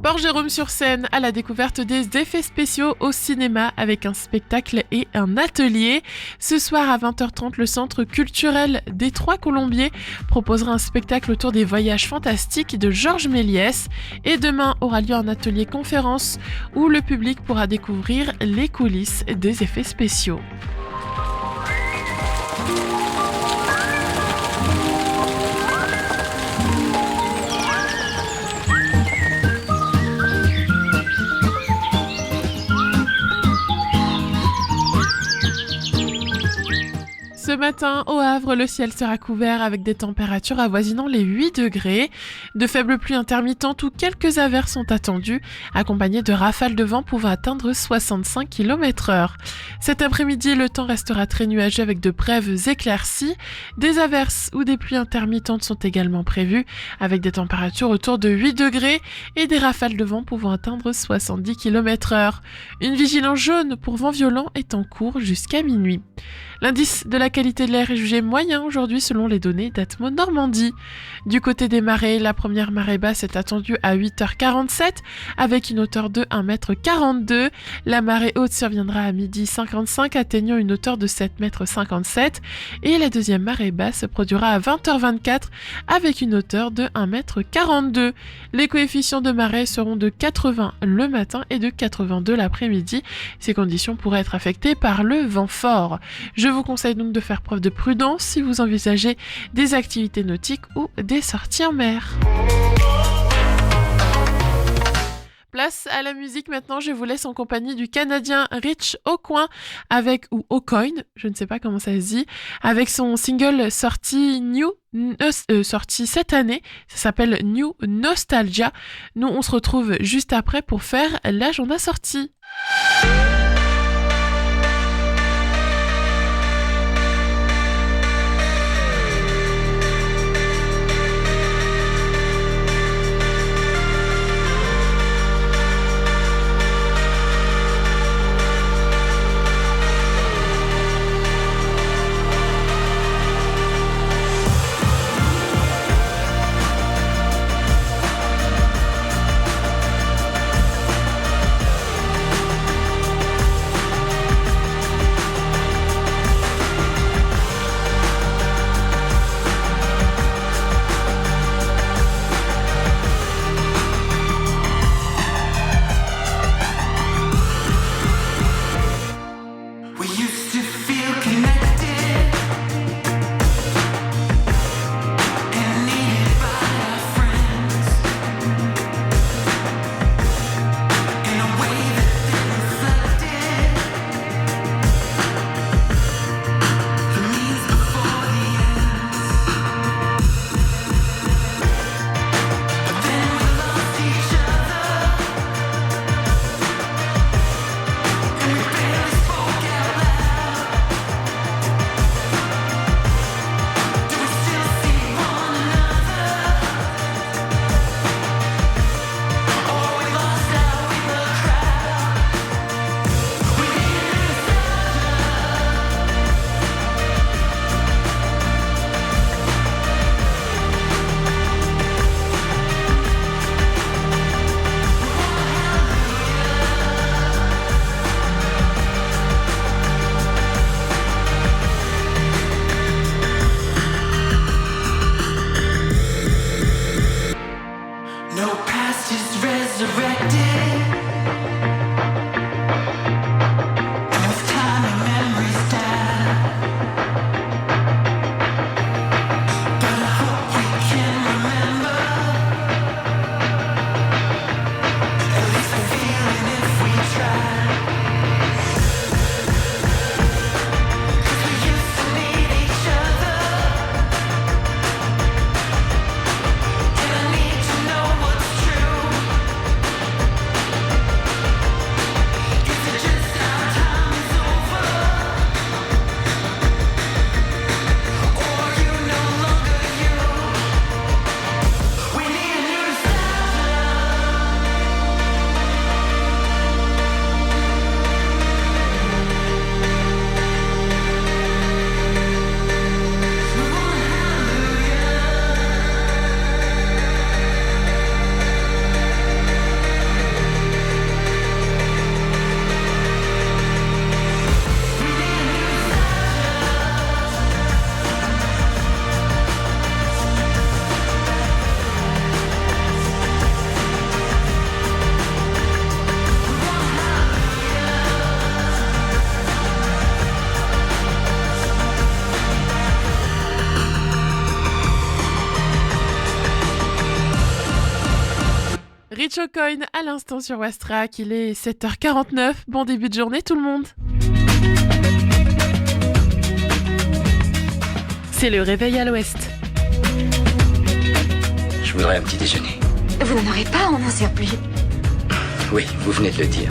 Port-Jérôme-sur-Seine à la découverte des effets spéciaux au cinéma avec un spectacle et un atelier. Ce soir à 20h30, le Centre culturel des Trois Colombiers proposera un spectacle autour des voyages fantastiques de Georges Méliès. Et demain aura lieu un atelier conférence où le public pourra découvrir les coulisses des effets spéciaux. Ce matin, au Havre, le ciel sera couvert avec des températures avoisinant les 8 degrés. De faibles pluies intermittentes ou quelques averses sont attendues, accompagnées de rafales de vent pouvant atteindre 65 km/h. Cet après-midi, le temps restera très nuageux avec de brèves éclaircies. Des averses ou des pluies intermittentes sont également prévues, avec des températures autour de 8 degrés et des rafales de vent pouvant atteindre 70 km/h. Une vigilance jaune pour vent violent est en cours jusqu'à minuit. L'indice de la qualité de l'air est jugé moyen aujourd'hui selon les données d'Atmo Normandie. Du côté des marées, la première marée basse est attendue à 8h47 avec une hauteur de 1m42. La marée haute surviendra à 12h55 atteignant une hauteur de 7m57 et la deuxième marée basse se produira à 20h24 avec une hauteur de 1m42. Les coefficients de marée seront de 80 le matin et de 82 l'après-midi. Ces conditions pourraient être affectées par le vent fort. Je vous conseille donc de faire preuve de prudence si vous envisagez des activités nautiques ou des sorties en mer. Place à la musique maintenant, je vous laisse en compagnie du Canadien Rich Aucoin ou Aucoin, je ne sais pas comment ça se dit, avec son single sorti cette année, ça s'appelle New Nostalgia. Nous on se retrouve juste après pour faire l'agenda sortie. past is resurrected. As time and memories die. But I hope we can remember. At least a feeling if we try. 'Cause we used to need each other. And I need to know what's true. Is it just our time is over? Or you no longer you? We need a new Rich O'Coin à l'instant sur Westrack, il est 7h49. Bon début de journée tout le monde. C'est le réveil à l'ouest. Je voudrais un petit déjeuner. Vous n'en aurez pas, on n'en sert plus. Oui, vous venez de le dire.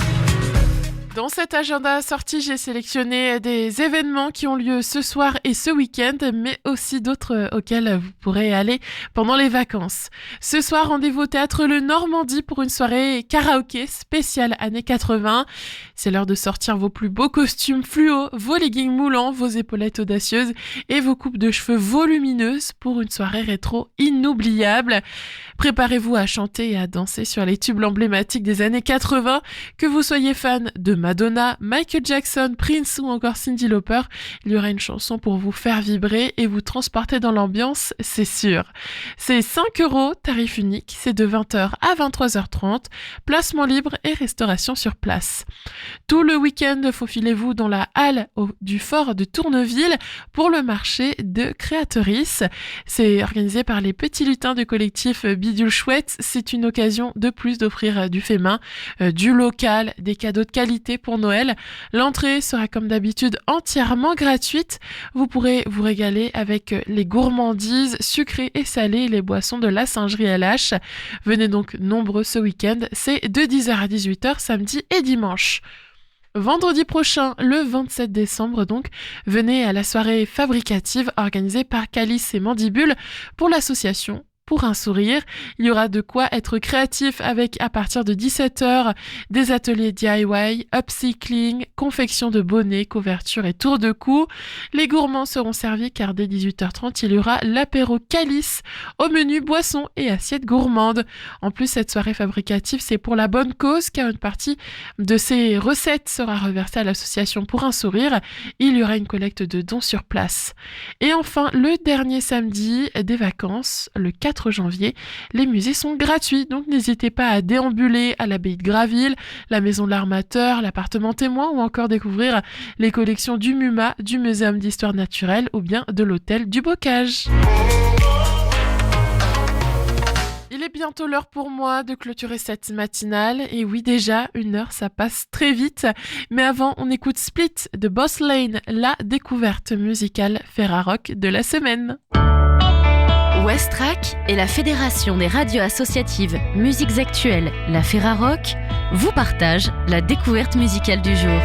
Dans cet agenda sorti, j'ai sélectionné des événements qui ont lieu ce soir et ce week-end, mais aussi d'autres auxquels vous pourrez aller pendant les vacances. Ce soir, rendez-vous au Théâtre Le Normandie pour une soirée karaoké spéciale années 80. C'est l'heure de sortir vos plus beaux costumes fluo, vos leggings moulants, vos épaulettes audacieuses et vos coupes de cheveux volumineuses pour une soirée rétro inoubliable. Préparez-vous à chanter et à danser sur les tubes emblématiques des années 80, que vous soyez fan de Madonna, Michael Jackson, Prince ou encore Cyndi Lauper, il y aura une chanson pour vous faire vibrer et vous transporter dans l'ambiance, c'est sûr. C'est 5 €, tarif unique, c'est de 20h à 23h30, placement libre et restauration sur place. Tout le week-end, faufilez-vous dans la halle du fort de Tourneville pour le marché de Créatrice. C'est organisé par les petits lutins du collectif Bidule Chouette. C'est une occasion de plus d'offrir du fait main, du local, des cadeaux de qualité pour Noël. L'entrée sera comme d'habitude entièrement gratuite. Vous pourrez vous régaler avec les gourmandises sucrées et salées et les boissons de la singerie LH. Venez donc nombreux ce week-end. C'est de 10h à 18h samedi et dimanche. Vendredi prochain, le 27 décembre donc, venez à la soirée fabricative organisée par Calice et Mandibule pour l'association Pour un sourire. Il y aura de quoi être créatif avec, à partir de 17h, des ateliers DIY, upcycling, confection de bonnets, couvertures et tours de cou. Les gourmands seront servis car dès 18h30, il y aura l'apéro Calice au menu boissons et assiettes gourmandes. En plus, cette soirée fabricative, c'est pour la bonne cause car une partie de ces recettes sera reversée à l'association Pour un sourire. Il y aura une collecte de dons sur place. Et enfin, le dernier samedi des vacances, le 4 janvier, les musées sont gratuits, donc n'hésitez pas à déambuler à l'abbaye de Graville, la maison de l'Armateur, l'appartement témoin ou encore découvrir les collections du MUMA, du Muséum d'Histoire Naturelle ou bien de l'hôtel du Bocage. Il est bientôt l'heure pour moi de clôturer cette matinale. Et oui, déjà, 1 heure, ça passe très vite. Mais avant, on écoute Split de Boss Lane, la découverte musicale Ferrarock de la semaine. Westrack et la Fédération des radios associatives Musiques Actuelles, la Ferrarock, vous partagent la découverte musicale du jour.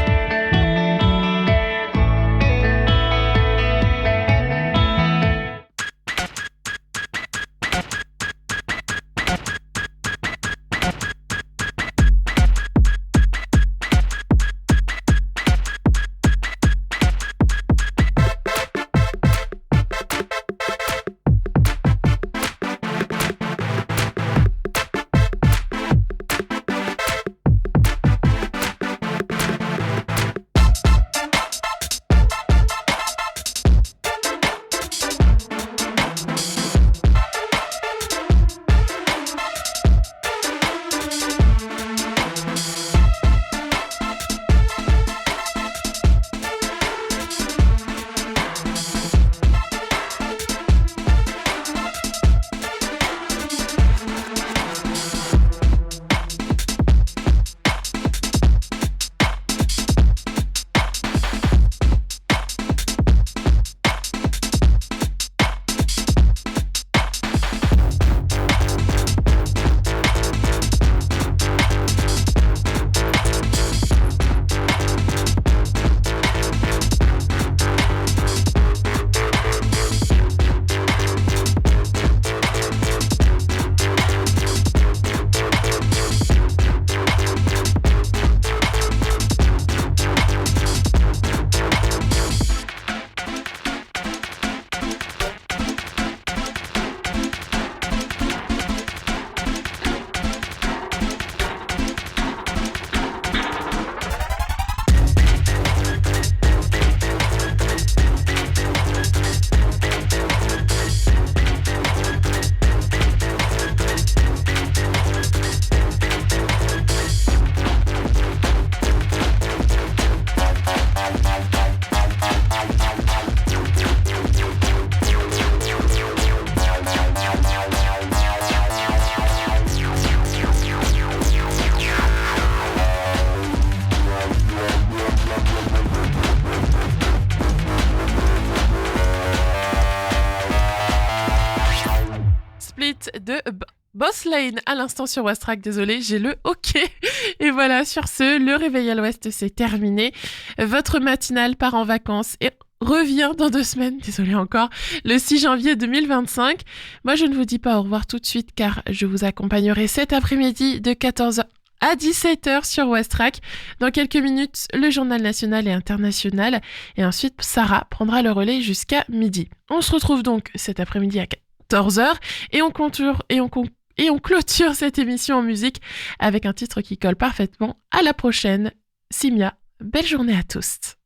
Boss Lane à l'instant sur Westrack, désolé, j'ai le hockey. Et voilà, sur ce, le Réveil à l'Ouest, c'est terminé. Votre matinale part en vacances et revient dans 2 semaines, désolé encore, le 6 janvier 2025. Moi, je ne vous dis pas au revoir tout de suite car je vous accompagnerai cet après-midi de 14h à 17h sur Westrack. Dans quelques minutes, le journal national et international. Et ensuite, Sarah prendra le relais jusqu'à midi. On se retrouve donc cet après-midi à 14h et on clôture cette émission en musique avec un titre qui colle parfaitement à la prochaine. Simia, belle journée à tous.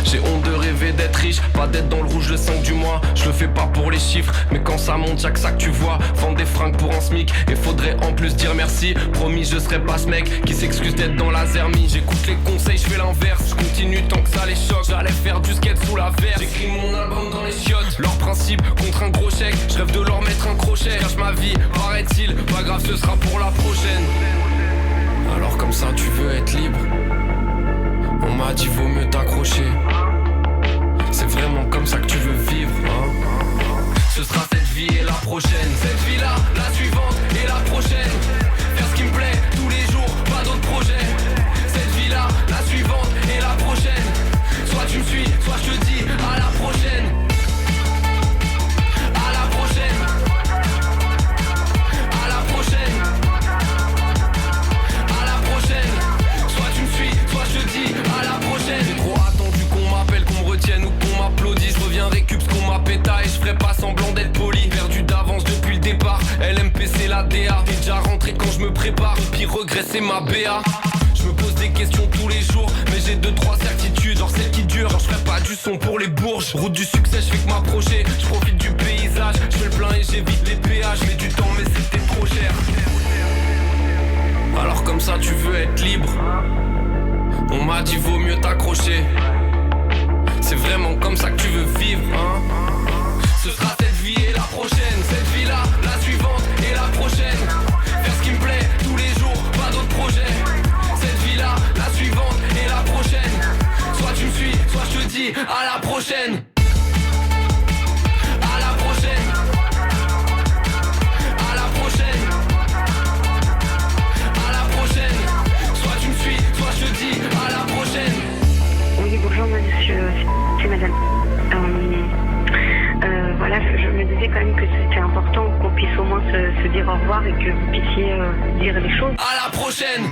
J'ai honte de rêver d'être riche, pas d'être dans le rouge le 5 du mois. Je le fais pas pour les chiffres, mais quand ça monte, y'a que ça que tu vois. Vendre des fringues pour un SMIC, et faudrait en plus dire merci. Promis, je serai pas ce mec qui s'excuse d'être dans la zermie. J'écoute les conseils, je fais l'inverse, je continue tant que ça les choque. J'allais faire du skate sous la verre, j'écris mon album dans les chiottes. Leur principe contre un gros chèque, je rêve de leur mettre un crochet. Cache ma vie, paraît-il, pas grave, ce sera pour la prochaine. Alors comme ça tu veux être libre, on m'a dit vaut mieux t'accrocher. C'est vraiment comme ça que tu veux vivre, hein? Ce sera cette vie et la prochaine. Cette vie-là, la suivante et la prochaine. Faire ce qui me plaît tous les jours, pas d'autres projets. Cette vie-là, la suivante et la prochaine. Soit tu me suis, soit je te dis à la prochaine. À la prochaine. À la prochaine. À la prochaine. Soit tu me suis, soit je te dis à la prochaine. J'ai trop attendu qu'on m'appelle, qu'on me retienne ou qu'on m'applaudisse. Je reviens récup ce qu'on m'a péta et je ferai pas semblant d'être poli. Perdu d'avance depuis le départ, LMP c'est la DA. T'es déjà rentré quand je me prépare, puis regret c'est ma BA. Je me pose des questions tous les jours, mais j'ai 2-3 certitudes, genre celles qui durent. Genre je ferai pas du son pour les bourges. Route du succès, je fais que m'approcher. Je profite du paysage, je fais le plein et j'évite les péages. Mets du temps mais c'était trop cher. Alors comme ça tu veux être libre, on m'a dit vaut mieux t'accrocher. C'est vraiment comme ça que tu veux vivre, hein? Ce sera cette vie et la prochaine. Cette vie-là, la suivante et la prochaine. Faire ce qui me plaît tous les jours, pas d'autres projets. Cette vie-là, la suivante et la prochaine. Soit tu me suis, soit je te dis à la prochaine. À la prochaine. À la prochaine. À la prochaine. Soit tu me suis, soit je te dis à la prochaine. Oui, bonjour monsieur, c'est madame. Voilà, je me disais quand même que c'était important qu'on puisse au moins se dire au revoir et que vous puissiez dire les choses. À la prochaine.